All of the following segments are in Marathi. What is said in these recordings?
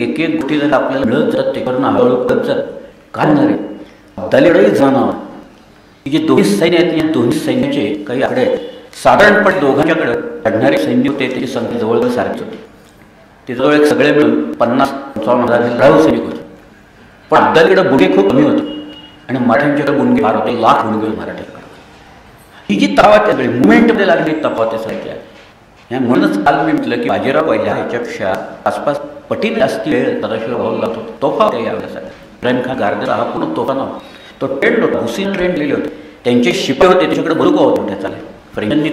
एक एक गोष्टी जर आपल्याला मिळत जात ते करून हळूहळू करत जात काय होणार आहे. अब्दालीकडेही जाणार की जे दोन्ही सैन्य आहेत या दोन्ही सैन्याचे काही आकडे आहेत. साधारणपणे दोघांच्याकडे लढणारे सैन्य होते त्याची संख्या जवळजवळ सारखीच होती. ते जवळ एक सगळे मिळून 50-55,000 लढाऊ सैनिक होते. पण अब्दालीकडे बुंगे खूप कमी होते आणि मराठ्यांच्याकडे बुंगे फार होते. लाख बुंगे मराठ्यांकडे. ही जी तफावत त्यावेळी मुवमेंटमध्ये लागली तफावत त्यासारख्या या म्हणूनच काल मी म्हटलं की बाजीराव पहिल्या ह्याच्यापेक्षा आसपास पटीने जास्त वेळ सदाशिव भाऊ लागतो. तोफा त्या यावेळेसाठी इब्राहिम खान गार्देला हा पूर्ण तोफा नव्हता. तो ट्रेंड होता. हुसेन ट्रेंड लिहिले होते. त्यांचे शिपाई होते त्याच्याकडे बंदुका होत्या. त्या चालेल फ्रेंचांनी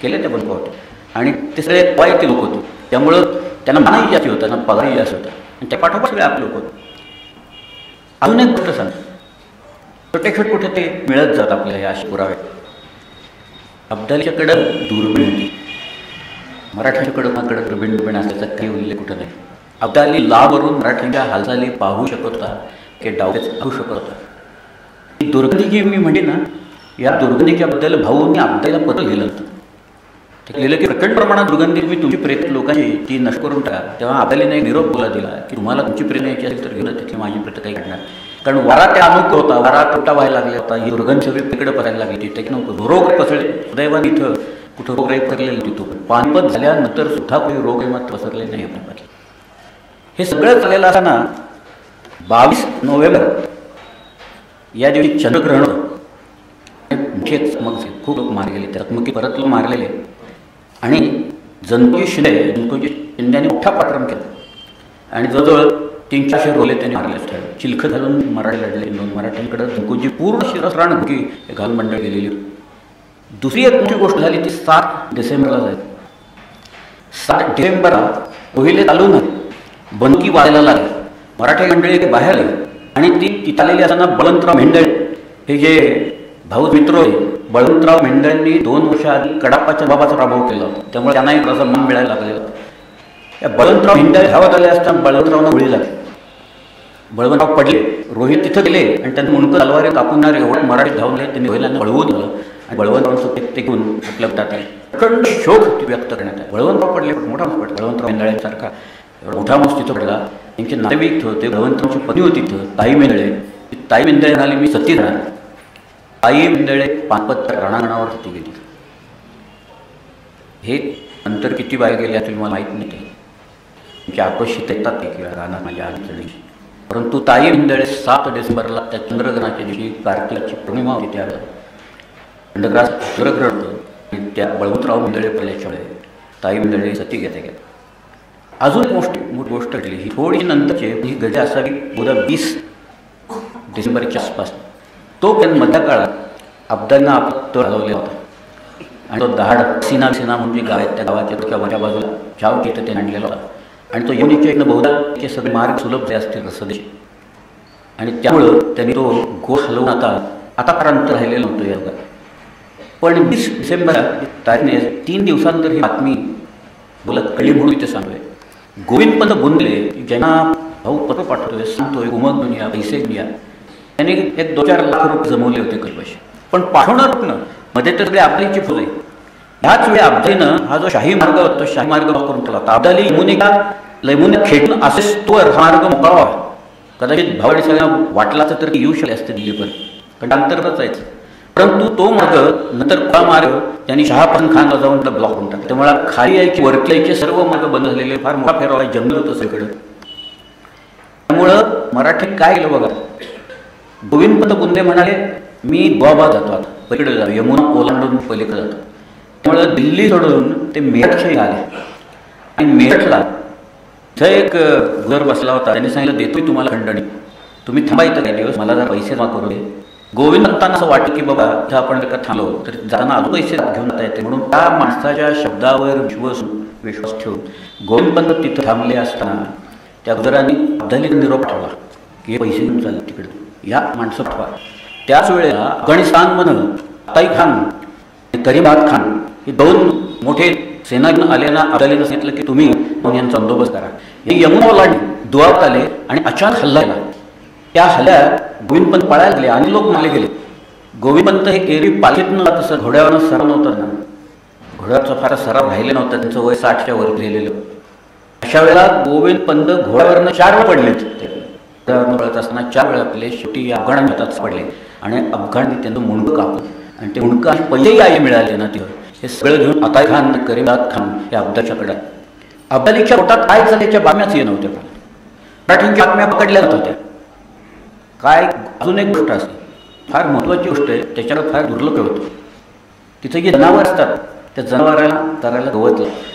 केले त्या बंदुका होत्या आणि ते सगळे पायती लोक होते. त्यामुळं त्यांना मानही जास्त होता ना पगारही जास्त होता आणि त्या पाठोपाठ सगळे आपले लोक होते. अजून एक गोष्ट सांग छोटे छोटे कुठे ते मिळत जात आपल्याला हे असे पुरावे. अब्दालीच्याकडं दुर्बीण होती. मराठ्यांच्याकडं माकडं दुर्बीण असल्याचा काही उल्लेख कुठं नाही. अब्दाली लावरून मराठ्यांच्या हालचाली पाहू शकत होता की डावच पाहू शकत होता. ही दुर्गंधी जी मी म्हणते ना या दुर्गंधीच्याबद्दल भाऊंनी अब्दालीला पत्र लिहिलं होतं. ते लिहिलं की प्रचंड प्रमाणात दुर्गंधी मी तुमची प्रेत लोकांची ती नष्ट करून टाका. तेव्हा अब्दालीने एक निरोप बोला दिला की तुम्हाला तुमची प्रेरणा यायची असेल तर घेऊन तिथली माझी प्रेत काही काढणार. कारण वारा त्या अनुक होता. वारा तोटा व्हायला लागला होता. ही दुर्गंध सगळी तिकडे पडायला लागली होती. ते नव्हतं रोग पसरले. सुदैवाने इथं कुठं रोगराई पसरलेली तिथं पानिपत झाल्यानंतर सुद्धा काही रोग मात्र पसरले नाही आपल्याकडे. हे सगळं चाललेलं असताना 22 नोव्हेंबर या दिवशी चंद्रग्रहण मग खूप लोक मारले गेले. त्यात मग परत लोक मारलेले आणि जनकोजी शिंद्याने मोठा पराक्रम केला आणि जवळजवळ 300-400 रोले त्यांनी मारले असतात. चिलखत घालून मराठी लढले. मराठ्यांकडे जनकोजी पूर्ण शिरसराण भुकी घालून मंडळ गेलेली. दुसरी एक मोठी गोष्ट झाली ती 7 डिसेंबरला झाली. 7 डिसेंबरला पहिले चालून बनकी वाजायला लागली. मराठी मंडळी बाहेर आली आणि ती तिथं आलेली असताना बळवंतराव मेंढळे हे जे भाऊ मित्र होते बळवंतराव मेंढळेंनी 2 वर्षाआधी कडाप्पाच्या बाबाचा प्रभाव केला होता. त्यामुळे त्यांना एक असं मन मिळायला लागलेलं होतं. या बळवंतराव मेंढळे धावत आले असताना बळवंतरावना गोळी लागली. बळवंतराव पडले. रोहित तिथं गेले आणि त्यांनी मुंडकं तलवारी कापूनणारे एवढे मराठी धावून गेले. त्यांनी रोहिलांना बळवून दिलं आणि बळवंतरावांचं ते घेऊन आपल्या हातात आले. प्रचंड शोक व्यक्त करण्यात आला. बळवंतराव पडले पण मोठा पडला. बळवंतराव मेंढळ्यांसारखा मोठा माणूस तिथं पडला. त्यांचे नातेवाईक होते. बळवंतरावची पत्नी होती तिथं ताई मेंढळे. ताई मेंढळे म्हणाली मी सती राहणार. ताई मेंढळे पानपत रणांगणावर होती गेली. हे नंतर किती बाहेर गेले याची मला माहीत नाही. त्यांच्या आकर्षित येतात ते किंवा राहणार माझ्या अडचणी. परंतु ताई मेंढळे 7 डिसेंबरला त्या चंद्रग्रहणाच्या दिवशी कार्तिकाची पौर्णिमा होती. त्या खंडग्रास चंद्रग्रहण होतं. त्या बळवंतराव मेंढळे पडल्याच्यामुळे ताई मेंढळे सती घेता. अजून मोठी गोष्ट घडली ही थोडी नंतरची ही गजा असावी उद्या 20 डिसेंबरच्या आसपास. तो पण मध्य काळात अब्दालीनं आपला तळ हलवलेला होता आणि तो दहाड सिना म्हणजे गाव आहेत त्या गावाच्या तुझ्या वऱ्या बाजूला शाव तिथं ते आणलेला होता आणि तो यमुनेच्या इकडं बहुधा ते सगळे मार्ग सुलभ झाले असतील रसदेश आणि त्यामुळं त्यांनी तो गोळ हलवून आतापर्यंत राहिलेलं नव्हतं या गावात. पण 20 डिसेंबर तारीखने 3 दिवसानंतर ही बातमी बोलत कळली म्हणून इथे सांगतोय. गोविंदपंत बुंदले ज्यांना भाऊ पत्र पाठवतोय सांगतोय उमग दुनिया पैसे दुनिया त्यांनी एक 2-4 लाख रुपये जमवले होते कल्पशी. पण पाठवणार रुपनं मध्ये तर आपली चिप होते. ह्याच वेळी अब्दालीनं हा जो शाही मार्ग होता तो शाही मार्ग करून ठेवला होता. अब्दाली यमुनेत खेळून असेच तो हा मार्ग मोकळा व्हावा. कदाचित भावडी सगळ्यांना वाटला तर येऊ शकले असते दिल्लीपर्यंत कारण अंतर्गत जायचं. परंतु तो मार्ग नंतर हा मार्ग त्यांनी शहापन खानला जाऊन ब्लॉक करून टाकला. त्यामुळे खाली यायची वरती यायचे सर्व मार्ग बंद झालेले. फार मोठा फेरावा जंगल होतं सगळीकडं. त्यामुळं मराठी काय केलं बघा. गोविंदपंत बुंदे म्हणाले मी दुआबाद जातो आता पलीकडे जातो यमुना ओलांडून पलीकडे जातो. त्यामुळं दिल्ली सोडून ते मेरठचे आले आणि मेरठला इथं एक घर बसला होता. त्यांनी सांगितलं देतोय तुम्हाला खंडणी तुम्ही थांबा इथं काही दिवस मला जरा पैसे जमा करू दे. गोविंदपंतांना असं वाटलं की बाबा इथं आपण का थांबलो तर जाताना अजून पैसे घेऊन जाता येते म्हणून त्या माणसाच्या शब्दावर विश्वास ठेवून गोविंदपंत तिथं थांबले असताना त्या गुजरांनी अब्दालीला निरोप ठेवला की हे पैसे घेऊन चालले तिकडे या माणसं ठेवा. त्याच वेळेला अफगाणिस्तानमधून ताई खान करीमात खान हे 2 मोठे सेना घेऊन आलेला अब्दालीनं सांगितलं की तुम्ही यांचा बंदोबस्त करा. हे यमुना ओलांडली दुआबाद आले आणि अचानक हल्ला केला. त्या हल्ल्यात गोविंदपंत पळायला गेले आणि लोक मारले गेले. गोविंदपंत हे एरवी पालखीतनं तसं घोड्यावरनं सराव नव्हतं ना. घोड्याचा फार सराव राहिले नव्हता. त्यांचं वय 60च्या वर गेलेलं. अशा वेळेला गोविंद पंत घोड्यावरनं 4 वेळा पडलेत. घोड्यावरनं पडत असताना 4 वेळा आपले शेवटी अफगाण हातात पडले आणि अफगाणने त्यांचं मुंडकं कापलं आणि ते मुंडकं आणि पहिलेही आई मिळाले ना तेव्हा हे सगळं घेऊन अताई खान करीमदाद खान हे अब्दालीच्याकडे. अब्दालीच्या पोटात काय झालं त्याच्या बातम्याच येत नव्हत्या. मराठींच्या बातम्या पकडल्या जात होत्या. काय अजून एक गोष्ट असते, फार महत्त्वाची गोष्ट आहे, त्याच्याकडे फार दुर्लक्ष होतं. तिथे जे जनावर असतात त्या जनावराला चरायला गवत लागतं.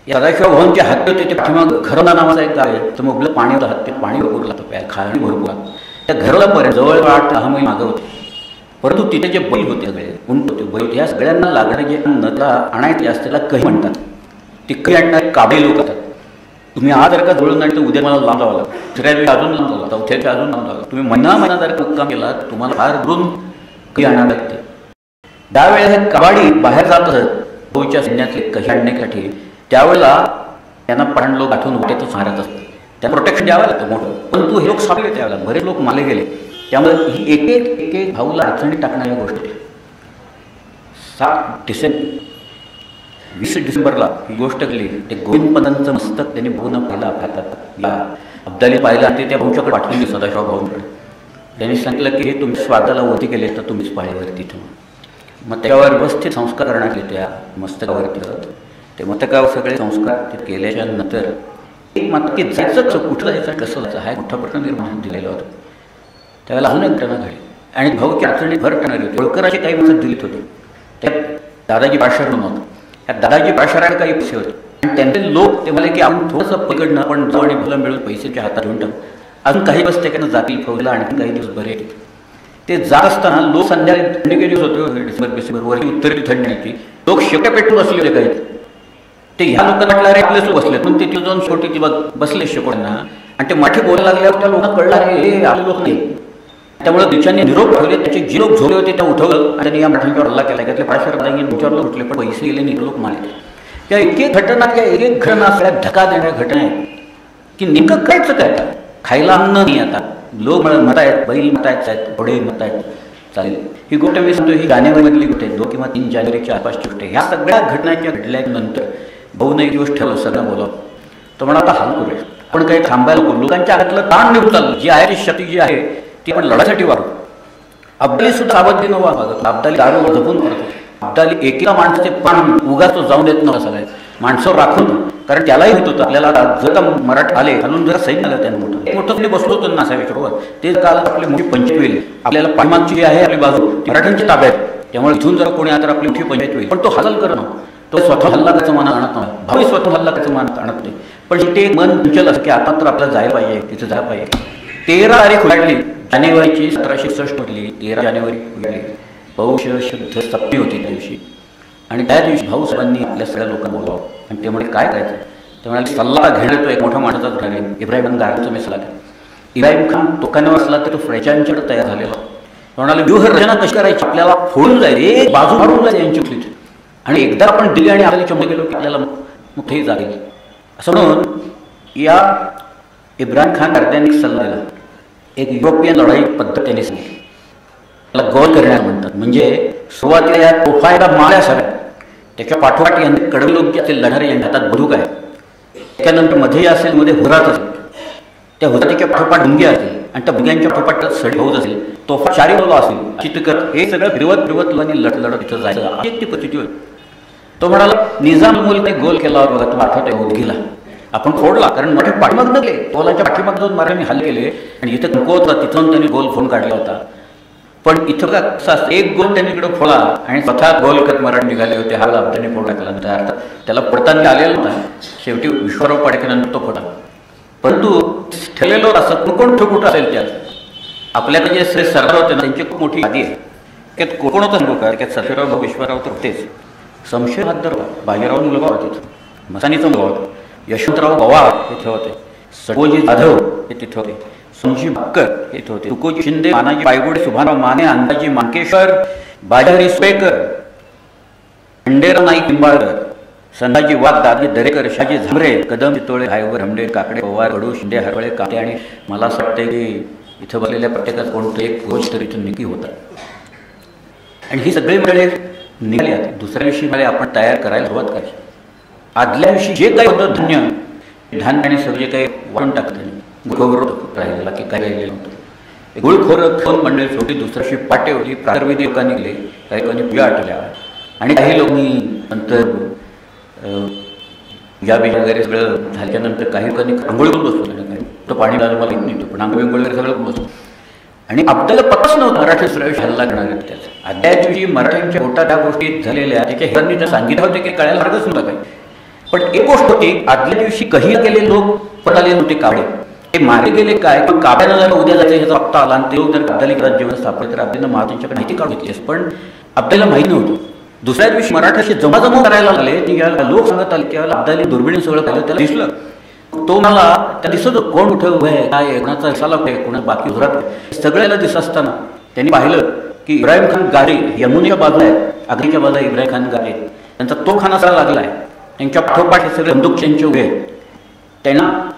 या सदाशिव भाऊंचे हत्ती होते ते पाठीमाग घरोला नावाचा एक गाव आहे. तर मग पाणी होतं, हत्ती पाणी भरपूर लागतं, प्यायला खाणी भरपूर लागतं. त्या घरोलापर्यंत जवळ 8-10 मैल मागं होते. परंतु तिथे जे बैल होते सगळे उंट होते बैल होते, या सगळ्यांना लागणारे जे नदीला आणायचे असते त्याला कही म्हणतात. ते कही आणणारे काबळे लोक असतात. तुम्ही आज जर का जवळून आणि तर उद्या मला लांब जावं लागतं, दुसऱ्या वेळी अजून लांब जावं, चौथ्या वेळी अजून लांब जावं. तुम्ही महिना जर मुक्काम केला तर तुम्हाला फार दुरून कही आणावं लागते. त्यावेळेला हे कबाडी बाहेर जात असत भाऊच्या सैन्यातले कही आणण्यासाठी. त्यावेळेला त्यांना पठाण लोक गाठून उठ्यातच मारत असतात. त्यांना प्रोटेक्शन द्यावं लागतं मोठं. परंतु हे लोक सापडले त्यावेळेला बरेच लोक मारले गेले. त्यामुळे ही एक भाऊला अडचणी टाकणाऱ्या गोष्टी. 20 डिसेंबरला ही गोष्ट केली. ते गोविंद पंतांचं मस्तक त्यांनी भाऊनं पाहिलं हातात. या अब्दाली पाहिलं ते त्या भाऊच्याकडे पाठवली सदाशिव भाऊंकडे. त्यांनी सांगितलं की हे तुम्ही स्वादाला वरती केले तर तुम्हीच पाहिल्यावर तिथून. मग त्याच्यावर व्यवस्थित संस्कार करण्यात येते त्या मस्तकावरती. ते मस्तकावर सगळे संस्कार ते केल्याच्या नंतर एक मात्र की जायचं कसं, कुठलं जायचं, कसं जायचं हा एक मोठा प्रश्न निर्माण दिलेला होता. त्यावेळेला अजून एक घटना घडली आणि भाऊची अडचणी भर करणारी होती. होळकराचे काही माणसं दिलीत होते. त्यात दादाजी पाशार म्हणून होतं. त्या दादाजी पाशाराकडे काही पैसे होते आणि त्यांचे लोक ते म्हणाले की आपण थोडंसं पकडणं आपण जवळ आणि भलं मिळून पैशाच्या हातात घेऊन टाकू. अजून काही बस त्याकडनं जातील फौजला आणखी काही दिवस बरे. ते जात असताना लोक संध्याकाळी थंडीचे दिवस होते, डिसेंबर वरची उत्तरेची थंडी होती. लोक शेवट्या पेटून बसले होते काही. ते ह्या लोकांना वाटलं अरे आपलेच लोक बसले म्हणून तिथे जाऊन छोटी ती बसले शेकोड्यांना आणि ते माठी बोलायला लागल्यावर त्या लोकांना कळलं अरे हे आपले लोक नाही. त्यामुळे दिवसांनी निरोप ठेवले. त्याचे जी लोक झोले होते त्या उठवलं आणि त्यांनी या मठांच्यावर हल्ला केला. त्यातले पाशार तुमच्यावर लोक उठले पण पैसे गेले नाही, लोक मारले. त्या एक घटना सगळ्या धक्का देणाऱ्या घटना आहेत की नेमकं कायचं काय. खायला अन्न नाही आता, लोक मत आहेत, बैल मत आहेत, घोडे मत आहेत, चालेल. ही गोष्ट मी सांगतो ही जानेवारीमधली गोष्ट आहे. 2 किंवा 3 जानेवारीच्या आसपासची गोष्ट आहे. ह्या सगळ्या घटनांच्या घडल्यानंतर भाऊने एक दिवस ठेवलं, सगळं बोलावं. तो म्हणा आता हाल करूया, पण काही थांबायला नको. लोकांच्या हातातलं ताण निघून चाललं. जी आहे ती शक्ती जी आहे ती आपण लढायसाठी वाढू. अब्दाली सुद्धा सावधीनं वागत. अब्दाली दारू जपून करतो. अब्दाली एकेका माणसाचे पाण उगाच तो जाऊन देत नव्हता. सगळ्या माणसं राखून, कारण त्यालाही होत होतं आपल्याला जर का मराठा आले घालून जर सैन्य आलं त्यानं मोठं त्यांनी बसलो होतं नासाव्याच्या बरोबर. ते काल आपली मोठी पंचायत होईल. आपल्याला पाठीमागची जी आहे आपली बाजू मराठ्यांची ताब्यात. त्यामुळे इथून जर कोणी आता आपली मोठी पंचायत होईल. पण तो हल्ला करणं, तो स्वतः हल्ला त्याचं मनात आणत नव्हता. भावी स्वतः हल्ला त्याचं मनात आणत नाही. पण ते मन चंचल असं की आता तर आपल्याला जायला पाहिजे, तिथं जायला पाहिजे. 13 तारीख उघडली जानेवारीची 1761 मधली. 13 जानेवारी उघडली. पौष शुद्ध सप्तमी होती त्या दिवशी. आणि त्या दिवशी भाऊ साहेबांनी आपल्या सगळ्या लोकांना बोलावं आणि ते म्हणजे काय करायचं. ते म्हणाले सल्ला घेण्यात तो एक मोठा माणसाचा घडा आहे. इब्राहिम खान गारचा मी सल्ला घेतला. इब्राहिम खान तोकाने असला तर तो फ्रेंचांच्याकडे तयार झालेला. म्हणाले व्यूहरचना कशी करायची, आपल्याला फोडून जाईल, एक बाजू फाडून जाईल यांची उठली. आणि एकदा आपण दिली आणि आपल्याला चमक गेलो की आपल्याला मोठेही जाईल. असं म्हणून या इब्राहिम खान गारद्यांनी सल्ला दिला. एक युरोपियन लढाई पद्धत त्यांनी सांगितली. त्याला गोल करण्यात म्हणतात. म्हणजे सुरुवातीला या तोफायला माळ्या सगळ्या, त्याच्या पाठोपाठ यांनी कडवी लोक जे असेल लढणारे यांच्या हातात बंदूक आहे. त्यानंतर मध्ये असेल, मध्ये हुरात असेल, त्या हुरातीच्या पाठोपाठ भुंगे असेल आणि त्या भुंग्यांच्या पाठोपाठ सडी भाऊज असेल, तोफा 4 बोला असेल. अशी तिकट हे सगळं फिरवत लोकांनी लढत तिथं जायचं. एक ती पद्धती होती. तो म्हणाला निजाम मुलने गोल केला बघा, तो आठवत आहे उदगीला आपण फोडला. कारण मोठे पाठीमाग नगले गोलाच्या पाठीमाग जाऊन मारांनी हल्ले केले आणि इथं नको होता तिथून त्यांनी गोल फोन काढला होता. पण इथं का कसं असतं, एक गोल त्यांनी इकडे फोडला आणि स्वतः गोल करत मराठी निघाले होते. हा अब्दाने फोड टाकला. अर्थात त्याला पडताना आलेला होता. शेवटी विश्वराव पाडकेनंतर तो फोडा. परंतु ठेवलेलो असं कोण कुठं असेल त्यात आपल्याकडे जे सरदार होते ना त्यांची खूप मोठी यादी आहे. त्यात कोण होतं सांगू का, त्यात सफीराव विश्वराव तर होतेच, शमशेर हद्दर बाजीराव मुलगा होता तिथं, मसानीचा मुलगा होता, यशवंतराव पवार हे होते, सटोजी जाधव हे तिथे होते, संजी बक्कर हे इथे होते, तुकोजी शिंदे, मानाजी पायगुडे, सुभानराव माने, अंदाजी मानकेश्वर, बाजारी सुपेकर, खंडेराव नाईक निंबाळकर, संधाजी वाघ, दादी दरेकर, शाजी झांबरे, कदम चितोळे, हायवर हमडे, काकडे, पवार, कडू, शिंदे, हरवळे, काटे. आणि मला असं वाटतं की इथं बसलेल्या प्रत्येकात कोणतं एक गोष्ट तरी इथून निकी होता. आणि ही सगळी मंडळी निघाली. दुसऱ्या दिवशी मला आपण तयार करायला सुरुवात करायची. आदल्या दिवशी जे काही होतं धान्य आणि सगळे काही वाढून टाकतं गोविरोध राहिलेला की काही राहिलेलं होतं. गुळखोरं खाऊन मंडळी छोटी दुसऱ्या दिवशी पाटे होती. प्रातर्वेदी लोकांनी गेले, काही लोकांनी पूजा आटल्या आणि काही लोकांनी नंतर पूजा बिजा वगैरे सगळं झाल्यानंतर काही लोकांनी आंघोळ करून बसवलं. काही तो पाणी लागलं मला येत नाही, पण आंघोळ वगैरे सगळं करून बसतो. आणि आपल्याला पताच नव्हतं मराठी प्रवेश हल्ला करणार आहेत त्याचा. आदल्या दिवशी मराठ्यांच्या पोटात त्या गोष्टी झालेल्या त्याच्या हिरांनी त्या सांगितलं होते की कळायला हरकत नव्हतं काही. पण एक गोष्ट होती, आदल्या दिवशी काही गेले लोक पळाले नव्हते काबडे. ते मारे गेले काय की काब्याला जर उद्या जायचं ह्याचा पत्ता आला आणि ते लोक जर अब्दाली घरात जेवण सापडले तर आपल्याला महाराजांच्याकडे माहिती काढून घेतली. पण आपल्याला माहिती नव्हतं. दुसऱ्या दिवशी मराठाशी जमाजमा करायला लागले. ज्यावेळेला लोक सांगत आले त्यावेळेला अब्दाली दुर्बिणी सगळं पाहिलं, त्याला दिसलं. तो मला त्या दिसत कोण कुठे उभं आहे, काय आहे, कोणाचा रसाला आहे, कोणा बाकी घरात सगळ्याला दिसत असताना त्यांनी पाहिलं की इब्राहिम खान गारे यमुनेच्या बाजूला आहे, आग्रीच्या बाजूला इब्राहिम खान गारे, त्यांचा तोफखाना सगळा लागला आहे. त्यांच्या पाठोपाठ हे सगळे बंदूकच्यांचे उभे आहेत. त्यांना